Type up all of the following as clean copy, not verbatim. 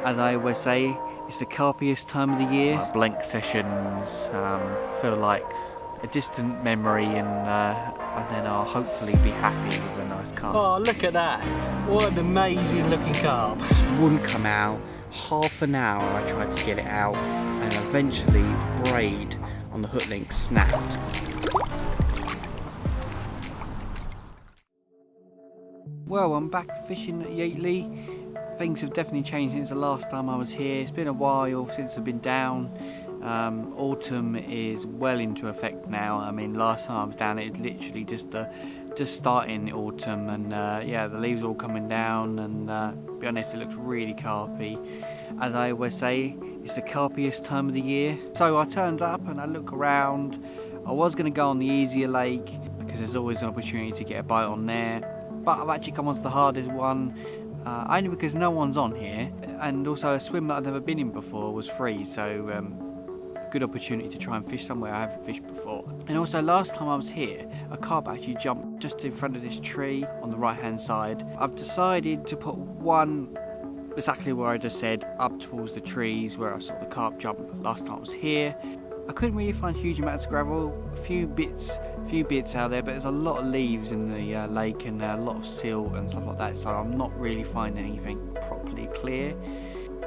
As I always say, it's the carpiest time of the year. Blank sessions feel like a distant memory, and then I'll hopefully be happy with a nice carp. Oh, look at that! What an amazing looking carp! Just wouldn't come out. Half an hour I tried to get it out, and eventually braid on the hook link snapped. Well, I'm back fishing at Yateley. Things have definitely changed since the last time I was here. It's been a while since I've been down. Autumn is well into effect now. I mean, last time I was down, it was literally just starting autumn, and yeah, the leaves are all coming down, and to be honest, it looks really carpy. As I always say, it's the carpiest time of the year. So I turned up and I look around. I was going to go on the easier lake because there's always an opportunity to get a bite on there, but I've actually come onto the hardest one. Only because no one's on here, and also a swim that I've never been in before was free, so good opportunity to try and fish somewhere I haven't fished before. And also last time I was here, a carp actually jumped just in front of this tree on the right hand side. I've decided to put one exactly where I just said, up towards the trees where I saw the carp jump last time I was here. I couldn't really find huge amounts of gravel, a few bits out there, but there's a lot of leaves in the lake and a lot of silt and stuff like that, so I'm not really finding anything properly clear.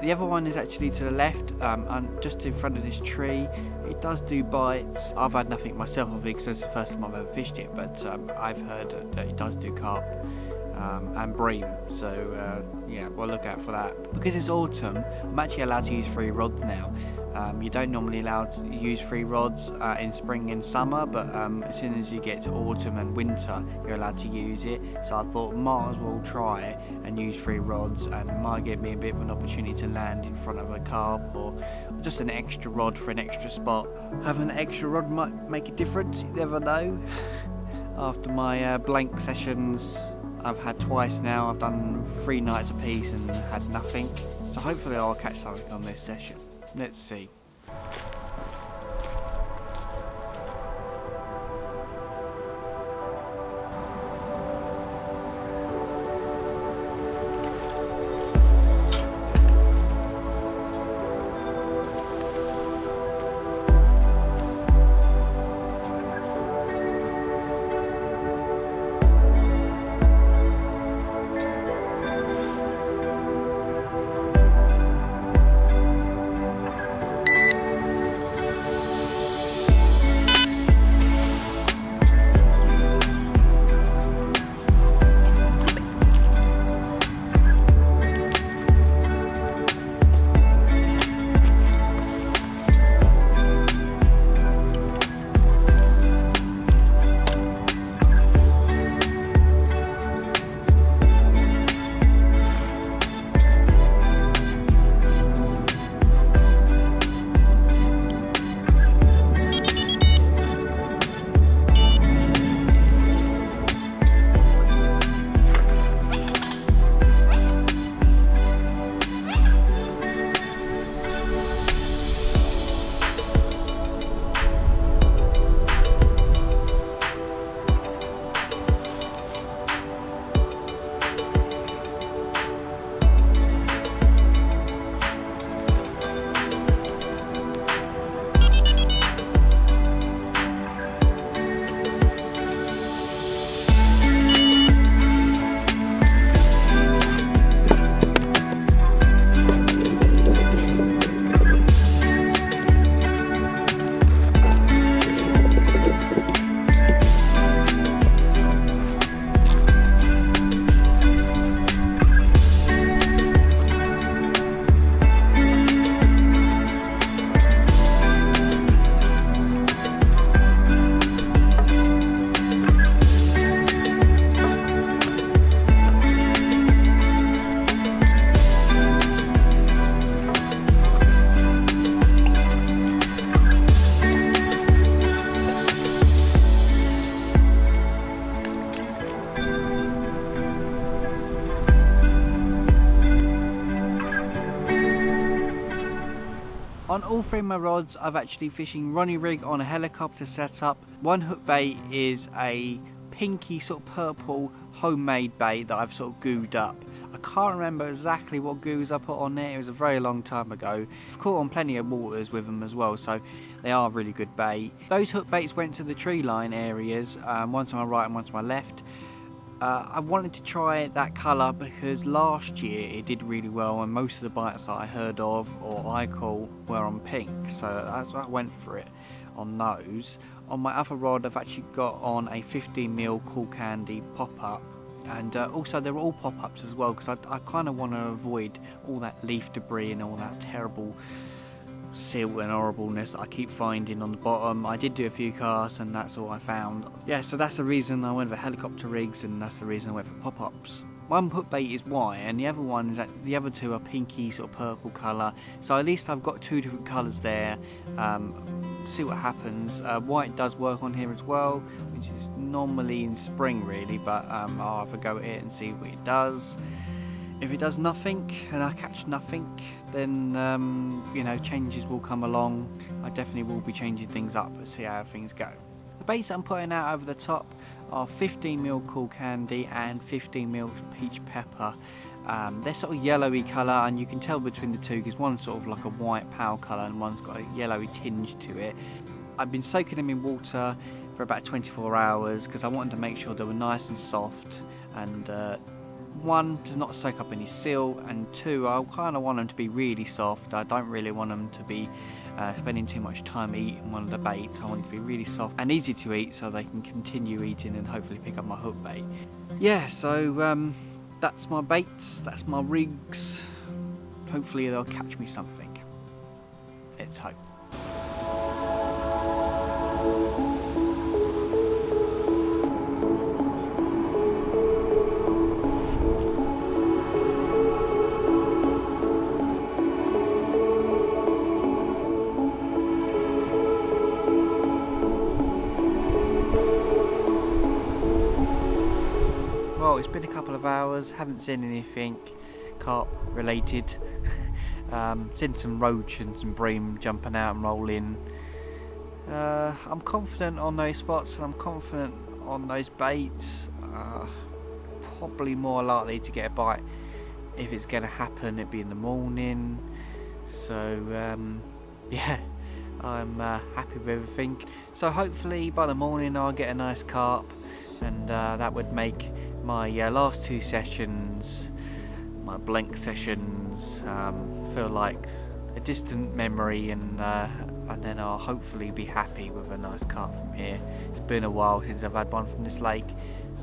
The other one is actually to the left, and just in front of this tree. It does do bites. I've had nothing myself, obviously, because it's the first time I've ever fished it, but I've heard that it does do carp and bream, so yeah, we'll look out for that. Because it's autumn, I'm actually allowed to use 3 rods now. You don't normally allow to use 3 rods in spring and summer, but as soon as you get to autumn and winter, you're allowed to use it. So I thought might as well try and use 3 rods, and it might give me a bit of an opportunity to land in front of a carp, or just an extra rod for an extra spot. Having an extra rod might make a difference, you never know. After my blank sessions I've had twice now, I've done 3 nights a piece and had nothing. So hopefully I'll catch something on this session. Let's see. On all 3 of my rods, I've actually fishing Ronnie rig on a helicopter setup. One hook bait is a pinky sort of purple homemade bait that I've sort of gooed up. I can't remember exactly what goos I put on there. It was a very long time ago. I've caught on plenty of waters with them as well, so they are really good bait. Those hook baits went to the tree line areas, one to my right and one to my left. I wanted to try that colour because last year it did really well, and most of the bites that I heard of or I caught were on pink, so that's why I went for it on those. On my other rod I've actually got on a 15mm Cool Candy pop-up, and also they're all pop-ups as well, because I kind of want to avoid all that leaf debris and all that terrible silt and horribleness that I keep finding on the bottom. I did do a few casts and that's all I found. Yeah, so that's the reason I went for helicopter rigs, and that's the reason I went for pop-ups. One put bait is white and the other one is the other two are pinky sort of purple colour, so at least I've got two different colours there. See what happens. White does work on here as well, which is normally in spring really, but I'll have a go at it and see what it does. If it does nothing and I catch nothing, then you know, changes will come along. I definitely will be changing things up and see how things go. The baits I'm putting out over the top are 15mm Cool Candy and 15mm Peach Pepper. They're sort of yellowy colour, and you can tell between the two because one's sort of like a white pale colour and one's got a yellowy tinge to it. I've been soaking them in water for about 24 hours because I wanted to make sure they were nice and soft, and one, does not soak up any silt, and two, I kind of want them to be really soft. I don't really want them to be spending too much time eating one of the baits. I want it to be really soft and easy to eat so they can continue eating and hopefully pick up my hook bait. Yeah, so that's my baits, that's my rigs. Hopefully they'll catch me something. Let's hope. Well, it's been a couple of hours, haven't seen anything carp related. Seen some roach and some bream jumping out and rolling. I'm confident on those spots and I'm confident on those baits. Probably more likely to get a bite. If it's going to happen, it'd be in the morning. So yeah, I'm happy with everything. So hopefully by the morning I'll get a nice carp, and that would make my last two sessions, my blank sessions, feel like a distant memory, and then I'll hopefully be happy with a nice carp from here. It's been a while since I've had one from this lake,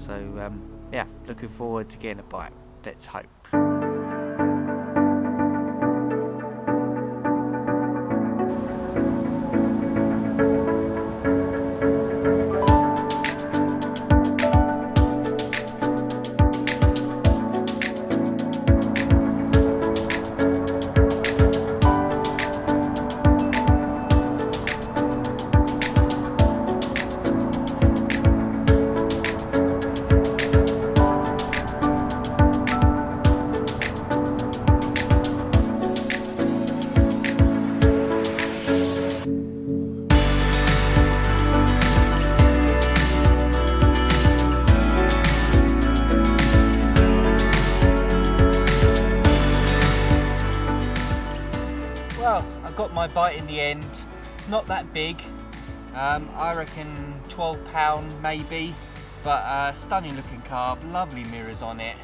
so yeah, looking forward to getting a bite. Let's hope. Well, I got my bite in the end. Not that big. I reckon 12 pound maybe, but stunning looking carp, lovely mirrors on it.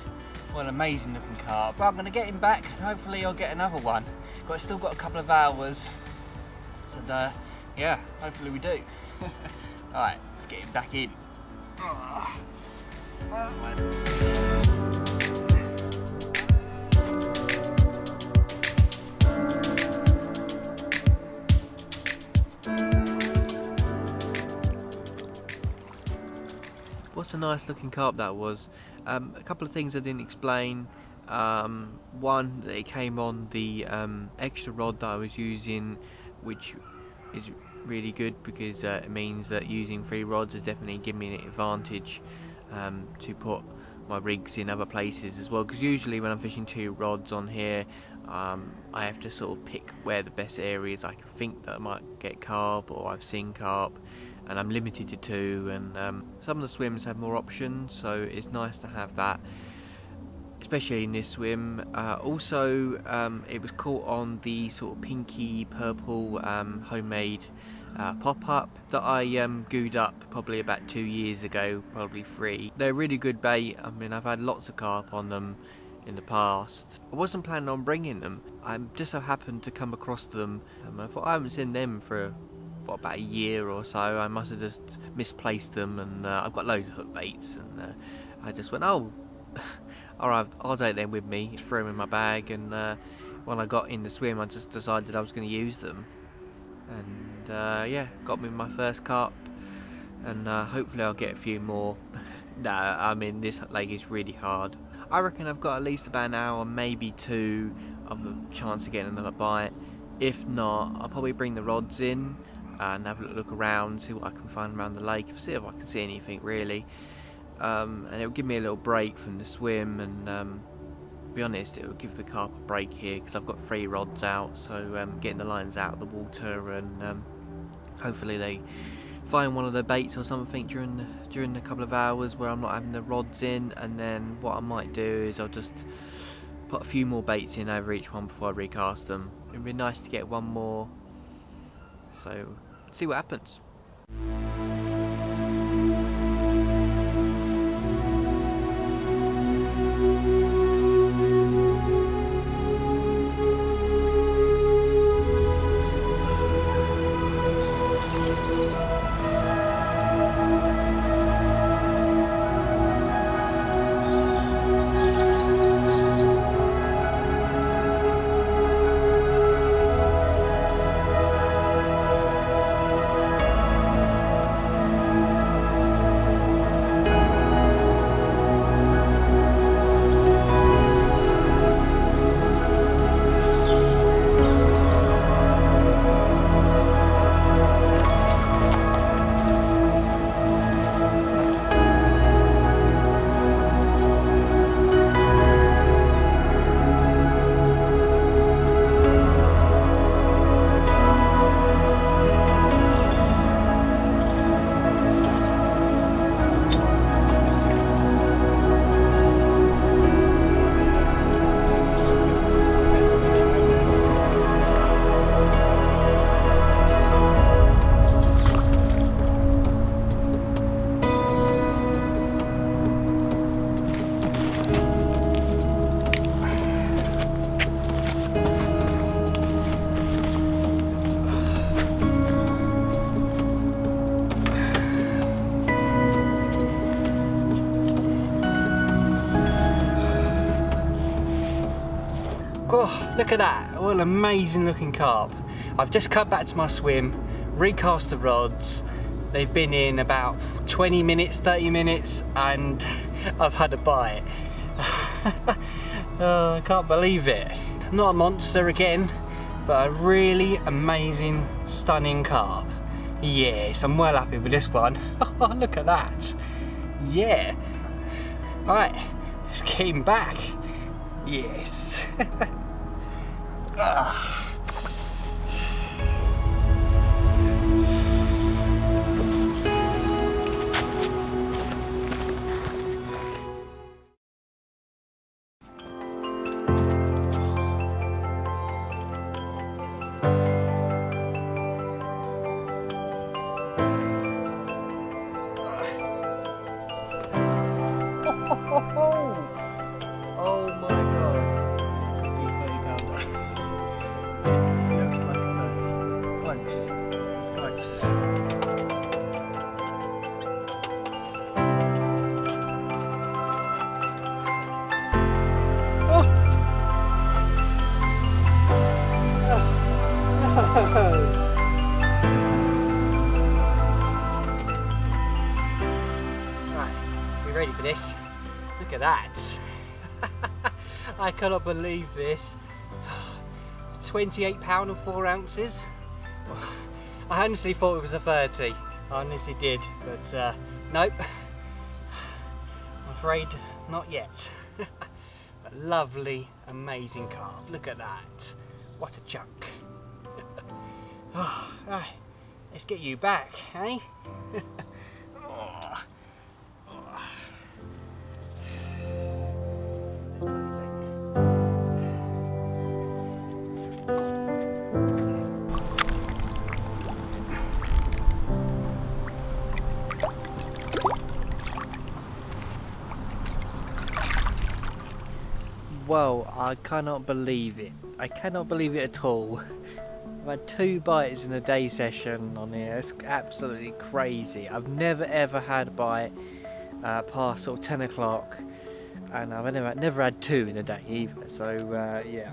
What an amazing looking carp. But I'm going to get him back and hopefully I'll get another one. But still got a couple of hours. So yeah, hopefully we do. Alright, let's get him back in. What a nice looking carp that was. A couple of things I didn't explain. One, that it came on the extra rod that I was using, which is really good because it means that using 3 rods has definitely given me an advantage to put my rigs in other places as well, because usually when I'm fishing 2 rods on here, I have to sort of pick where the best areas I can think that I might get carp or I've seen carp, and I'm limited to 2, and some of the swims have more options, so it's nice to have that. especially in this swim. Also, it was caught on the sort of pinky purple homemade pop-up that I gooed up probably about 2 years ago, probably 3. They're really good bait. I mean, I've had lots of carp on them in the past. I wasn't planning on bringing them. I just so happened to come across them. I thought I haven't seen them for about a year or so. I must have just misplaced them, and I've got loads of hook baits, and I just went, oh, alright, I'll take them with me. Just threw them in my bag, and when I got in the swim, I just decided I was going to use them. And yeah, got me my first carp, and hopefully I'll get a few more. No, I mean, this lake is really hard. I reckon I've got at least about an hour, maybe 2, of a chance of getting another bite. If not, I'll probably bring the rods in and have a look around, see what I can find around the lake, see if I can see anything really. And it'll give me a little break from the swim, and to be honest, it'll give the carp a break here because I've got 3 rods out, so getting the lines out of the water, and hopefully they find one of the baits or something during the couple of hours where I'm not having the rods in. And then what I might do is I'll just put a few more baits in over each one before I recast them. It'd be nice to get one more, so see what happens. Oh, look at that, what an amazing looking carp. I've just cut back to my swim, recast the rods. They've been in about 20 minutes, 30 minutes, and I've had a bite. Oh, I can't believe it. Not a monster again, but a really amazing, stunning carp. Yes, I'm well happy with this one. Oh, look at that. Yeah. Alright, let's get him back. Yes. Ah. Oh my god, this could be a 30-pounder. It looks like a 30. Close. It's close. Oh! Oh. Right, we ready for this? Look at that. I cannot believe this. 28 pound and 4 ounces. I honestly thought it was a 30. I honestly did, but nope. I'm afraid not yet. But lovely, amazing carp. Look at that. What a chunk. Oh, right, let's get you back, eh? Oh. Oh. Well, I cannot believe it. I cannot believe it at all. I've had 2 bites in a day session on here. It's absolutely crazy. I've never ever had a bite past sort of 10 o'clock, and I've never had 2 in a day either. So yeah,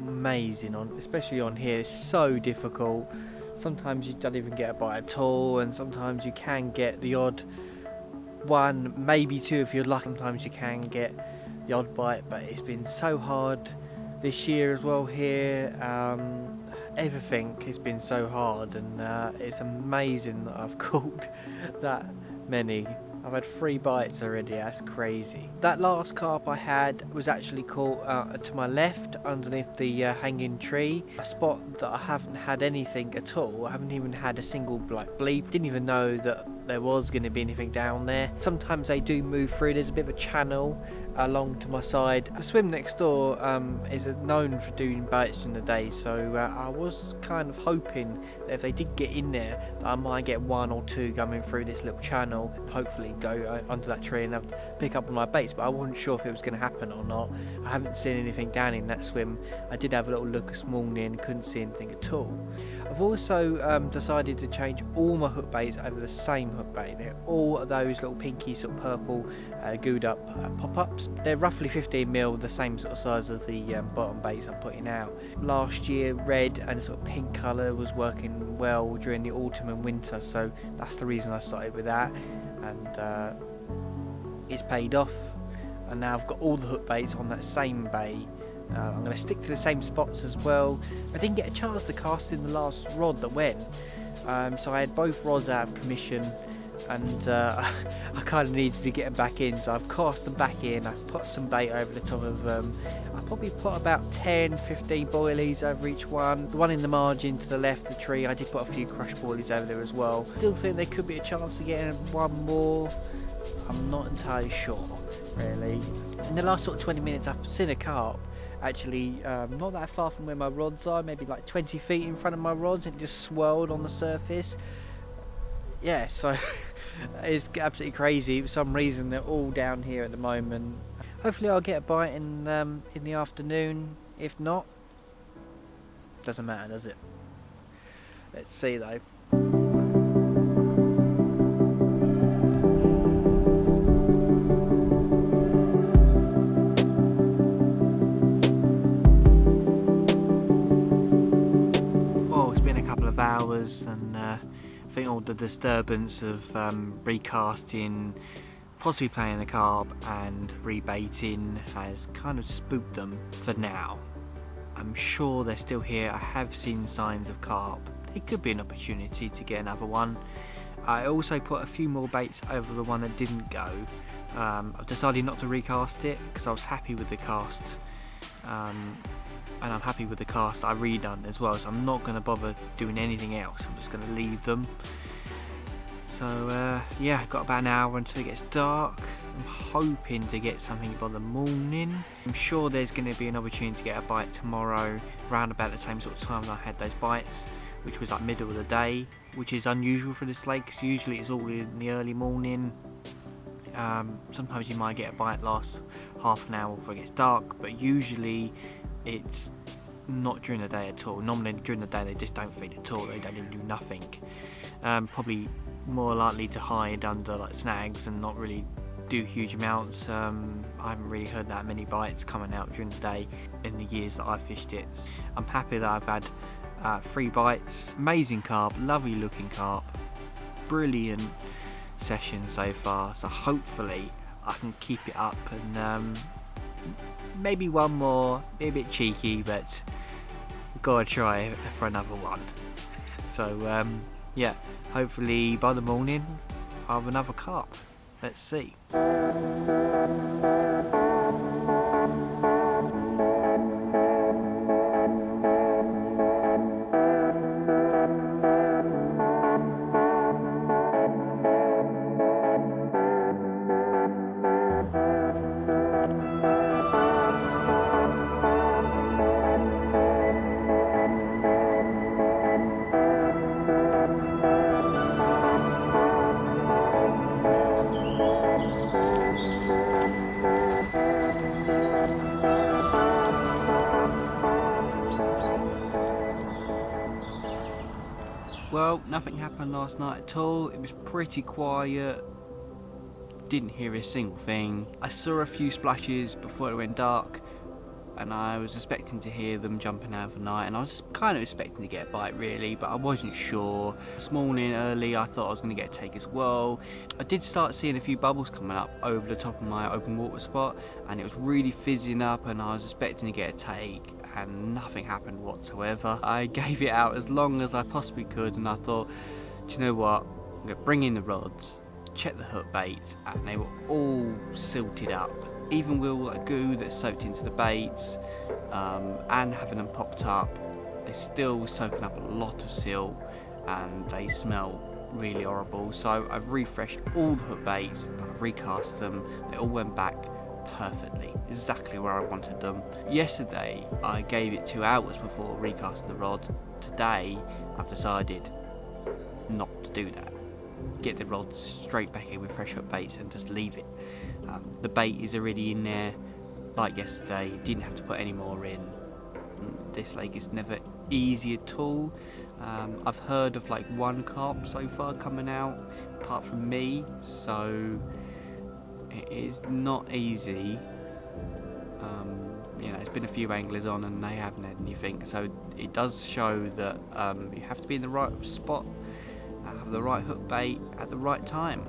amazing. Especially on here, it's so difficult. Sometimes you don't even get a bite at all, and sometimes you can get the odd 1, maybe 2 if you're lucky. Sometimes you can get the odd bite, but it's been so hard this year as well here. Everything has been so hard, and it's amazing that I've caught that many. I've had 3 bites already. That's crazy. That last carp I had was actually caught to my left underneath the hanging tree, a spot that I haven't had anything at all. I haven't even had a single bleep. Didn't even know that there was going to be anything down there. Sometimes they do move through. There's a bit of a channel along to my side. The swim next door is known for doing bites during the day, so I was kind of hoping that if they did get in there, that I might get 1 or 2 coming through this little channel and hopefully go under that tree and have to pick up on my baits, but I wasn't sure if it was going to happen or not. I haven't seen anything down in that swim. I did have a little look this morning, couldn't see anything at all. I've also decided to change all my hook baits over the same hook bait. They're all those little pinky sort of purple gooed up pop-ups. They're roughly 15mm, the same sort of size as the bottom baits I'm putting out. Last year red and sort of pink colour was working well during the autumn and winter, so that's the reason I started with that, and it's paid off, and now I've got all the hook baits on that same bait. I'm going to stick to the same spots as well. I didn't get a chance to cast in the last rod that went, so I had both rods out of commission, and I kind of needed to get them back in, so I've cast them back in. I've put some bait over the top of them. I probably put about 10-15 boilies over each one. The one in the margin to the left of the tree, I did put a few crushed boilies over there as well. Still think there could be a chance to get 1 more. I'm not entirely sure, really. In the last sort of 20 minutes I've seen a carp actually not that far from where my rods are, maybe like 20 feet in front of my rods, and it just swirled on the surface. Yeah, so it's absolutely crazy. For some reason they're all down here at the moment. Hopefully I'll get a bite in the afternoon. If not, doesn't matter, does it? Let's see though. Hours, and I think all the disturbance of recasting, possibly playing the carp and rebaiting has kind of spooked them for now. I'm sure they're still here. I have seen signs of carp. It could be an opportunity to get another one. I also put a few more baits over the one that didn't go. I've decided not to recast it because I was happy with the cast. And I'm happy with the cast I redone as well, so I'm not going to bother doing anything else. I'm just going to leave them. So yeah, I've got about an hour until it gets dark. I'm hoping to get something by the morning. I'm sure there's going to be an opportunity to get a bite tomorrow around about the same sort of time that I had those bites, which was like middle of the day, which is unusual for this lake because usually it's all in the early morning. Sometimes you might get a bite last half an hour before it gets dark, but usually it's not during the day at all. Normally during the day they just don't feed at all. They don't even do nothing. Probably more likely to hide under like snags and not really do huge amounts. I haven't really heard that many bites coming out during the day in the years that I've fished it. I'm happy that I've had 3 bites. Amazing carp, lovely looking carp, brilliant session so far, so hopefully I can keep it up, and maybe 1 more. Be a bit cheeky, but we've got to try for another one. So yeah, hopefully by the morning I'll have another carp. Let's see. Well, nothing happened last night at all. It was pretty quiet. Didn't hear a single thing. I saw a few splashes before it went dark, and I was expecting to hear them jumping out of the night, and I was kind of expecting to get a bite really, but I wasn't sure. This morning early I thought I was going to get a take as well. I did start seeing a few bubbles coming up over the top of my open water spot, and it was really fizzing up, and I was expecting to get a take, and nothing happened whatsoever. I gave it out as long as I possibly could, and I thought, do you know what, I'm going to bring in the rods, check the hook baits, and they were all silted up. Even with all that goo that's soaked into the baits, and having them popped up, they still were soaking up a lot of silt, and they smell really horrible. So I've refreshed all the hook baits, I've recast them, they all went back perfectly, exactly where I wanted them. Yesterday I gave it 2 hours before recasting the rod. Today I've decided not to do that. Get the rods straight back in with fresh hook baits and just leave it. The bait is already in there, like yesterday, didn't have to put any more in. This lake is never easy at all. I've heard of like 1 carp so far coming out, apart from me, so it is not easy. You know, it's been a few anglers on and they haven't had anything, so it does show that you have to be in the right spot, have the right hook bait at the right time,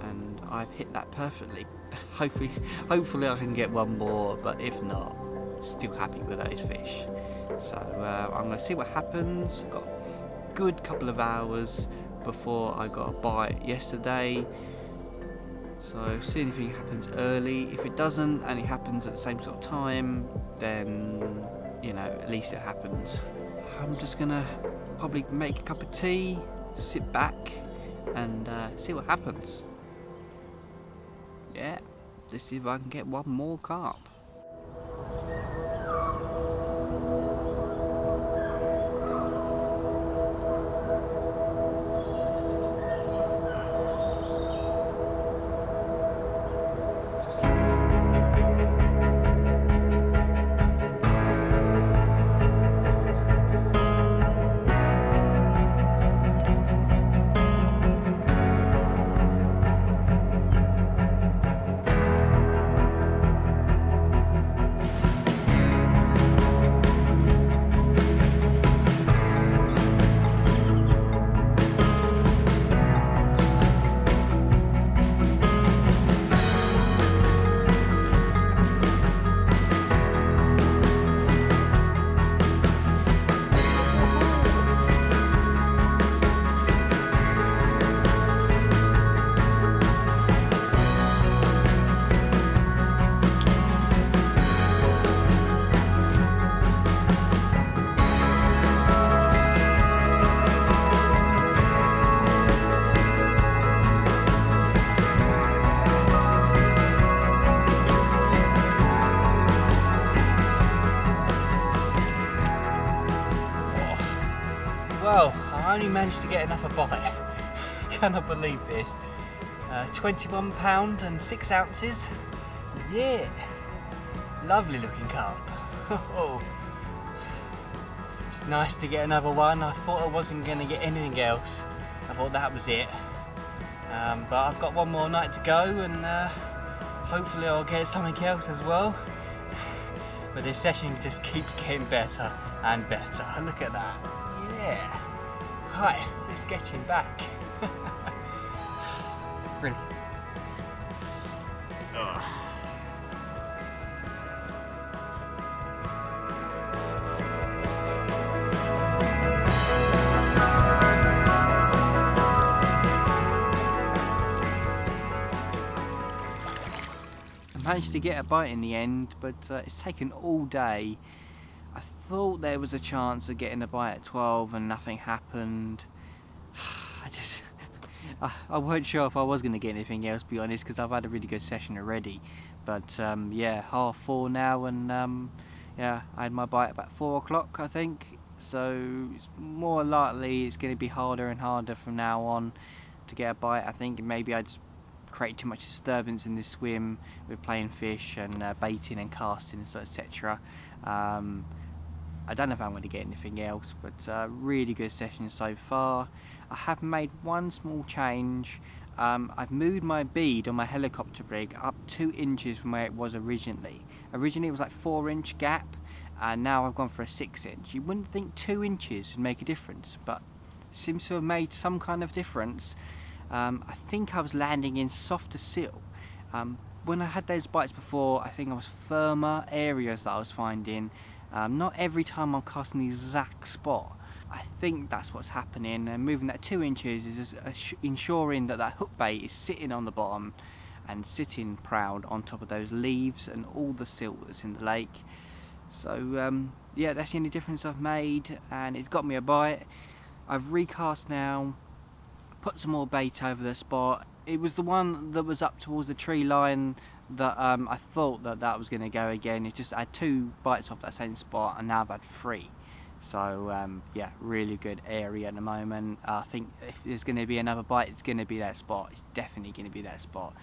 and I've hit that perfectly. Hopefully I can get 1 more, but if not, still happy with those fish. So I'm going to see what happens. I've got a good couple of hours before I got a bite yesterday, so see if anything happens early. If it doesn't and it happens at the same sort of time, then you know, at least it happens. I'm just going to probably make a cup of tea, sit back and see what happens. Yeah, let's see if I can get 1 more carp. Well, I only managed to get another bite. Cannot believe this. 21 pound and 6 ounces. Yeah, lovely looking carp. It's nice to get another one. I thought I wasn't going to get anything else. I thought that was it. But I've got 1 more night to go, and hopefully I'll get something else as well. But this session just keeps getting better and better. Look at that. Yeah. Right, let's get him back. Brilliant. Ugh. I managed to get a bite in the end, but it's taken all day. I thought there was a chance of getting a bite at 12 and nothing happened. I weren't sure if I was going to get anything else, to be honest, because I've had a really good session already. But yeah, 3:30 now, and yeah, I had my bite about 4 o'clock, I think. So it's more likely it's going to be harder and harder from now on to get a bite. I think maybe I just create too much disturbance in this swim with playing fish and baiting and casting and so etc. I don't know if I'm going to get anything else, but really good session so far. I have made one small change. I've moved my bead on my helicopter rig up 2 inches from where it was originally. Originally it was like 4-inch gap, and now I've gone for a 6-inch. You wouldn't think 2 inches would make a difference, but it seems to have made some kind of difference. I think I was landing in softer sill. When I had those bites before, I think I was firmer areas that I was finding. Not every time I'm casting the exact spot. I think that's what's happening, and moving that 2 inches is ensuring that that hook bait is sitting on the bottom and sitting proud on top of those leaves and all the silt that's in the lake. So yeah, that's the only difference I've made, and it's got me a bite. I've recast now, put some more bait over the spot. It was the one that was up towards the tree line that I thought that was going to go again. It just I had 2 bites off that same spot, and now I've had 3. So yeah, really good area at the moment. I think if there's going to be another bite, it's going to be that spot. It's definitely going to be that spot.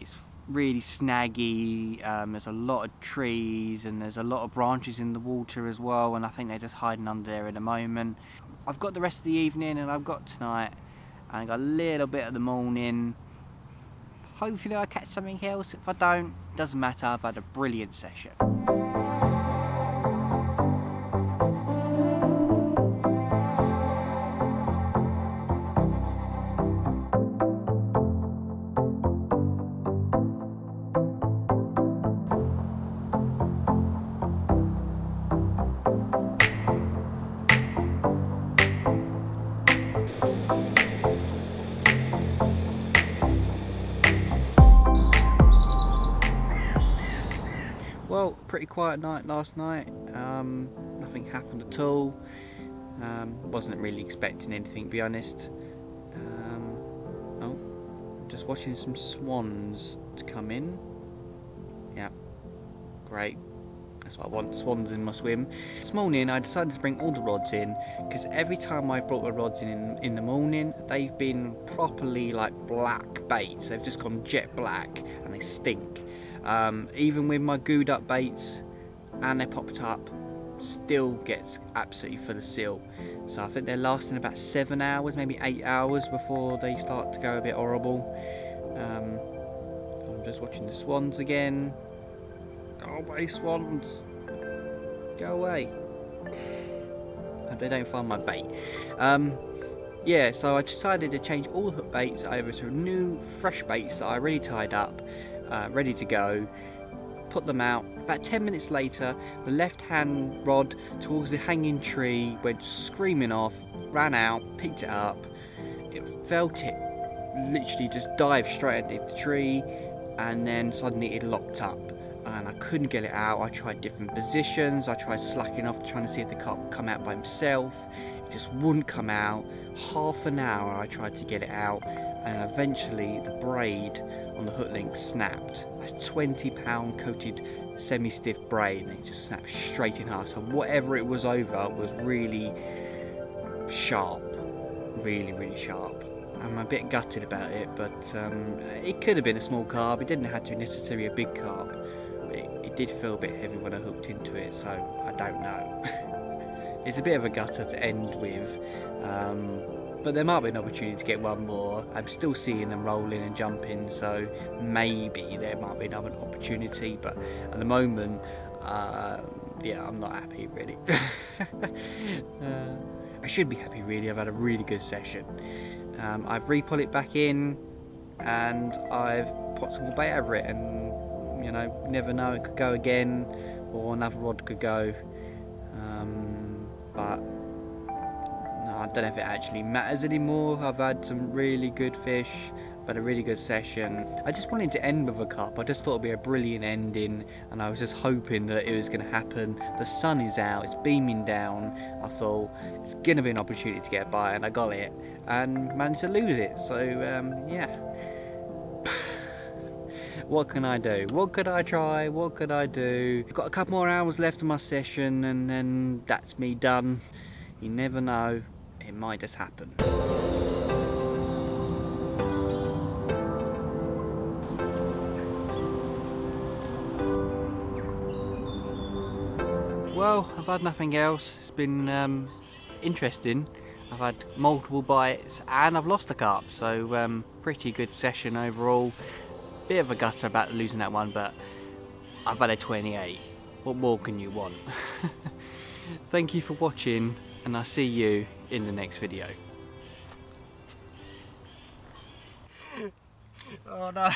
It's really snaggy. There's a lot of trees, and there's a lot of branches in the water as well, and I think they're just hiding under there at the moment. I've got the rest of the evening, and I've got tonight, and I've got a little bit of the morning. Hopefully I'll catch something else. If I don't, doesn't matter. I've had a brilliant session. Well, pretty quiet night last night. Nothing happened at all. Wasn't really expecting anything, to be honest. Oh, just watching some swans to come in. Yeah, great. That's what I want, swans in my swim. This morning I decided to bring all the rods in, because every time I brought the rods in the morning, they've been properly like black baits. They've just gone jet black and they stink. Even with my gooed up baits and they popped up, still gets absolutely full of silt. So I think they're lasting about 7 hours, maybe 8 hours before they start to go a bit horrible. I'm just watching the swans again. Go away, swans, go away. Hope they don't find my bait. Yeah, so I decided to change all the hook baits over to new fresh baits that I already tied up, ready to go. Put them out. About 10 minutes later, the left hand rod towards the hanging tree went screaming off, ran out, picked it up. It felt it literally just dive straight into the tree, and then suddenly it locked up and I couldn't get it out. I tried different positions, I tried slacking off trying to see if the carp would come out by himself. It just wouldn't come out. Half an hour I tried to get it out, and eventually the braid on the hook link snapped. That's 20-pound coated semi-stiff braid, and it just snapped straight in half. So whatever it was over was really sharp, really sharp. I'm a bit gutted about it, but it could have been a small carp. It didn't have to be necessarily a big carp, but it did feel a bit heavy when I hooked into it, so I don't know. It's a bit of a gutter to end with, but there might be an opportunity to get one more. I'm still seeing them rolling and jumping, so maybe there might be another opportunity, but at the moment, yeah, I'm not happy really. I should be happy really. I've had a really good session. I've re-pulled it back in, and I've put some more bait over it, and you know, never know, it could go again, or another rod could go. But no, I don't know if it actually matters anymore. I've had some really good fish, I've had a really good session. I just wanted to end with a carp. I just thought it'd be a brilliant ending, and I was just hoping that it was going to happen. The sun is out, it's beaming down. I thought it's going to be an opportunity to get a bite, and I got it, and managed to lose it. So yeah. What can I do? What could I try? What could I do? I've got a couple more hours left of my session, and then that's me done. You never know, it might just happen. Well, Well, I've had nothing else. It's been interesting. I've had multiple bites and I've lost a carp, so pretty good session overall. Bit of a gutter about losing that one, but I've had a 28. What more can you want? Thank you for watching, and I'll see you in the next video. Oh no.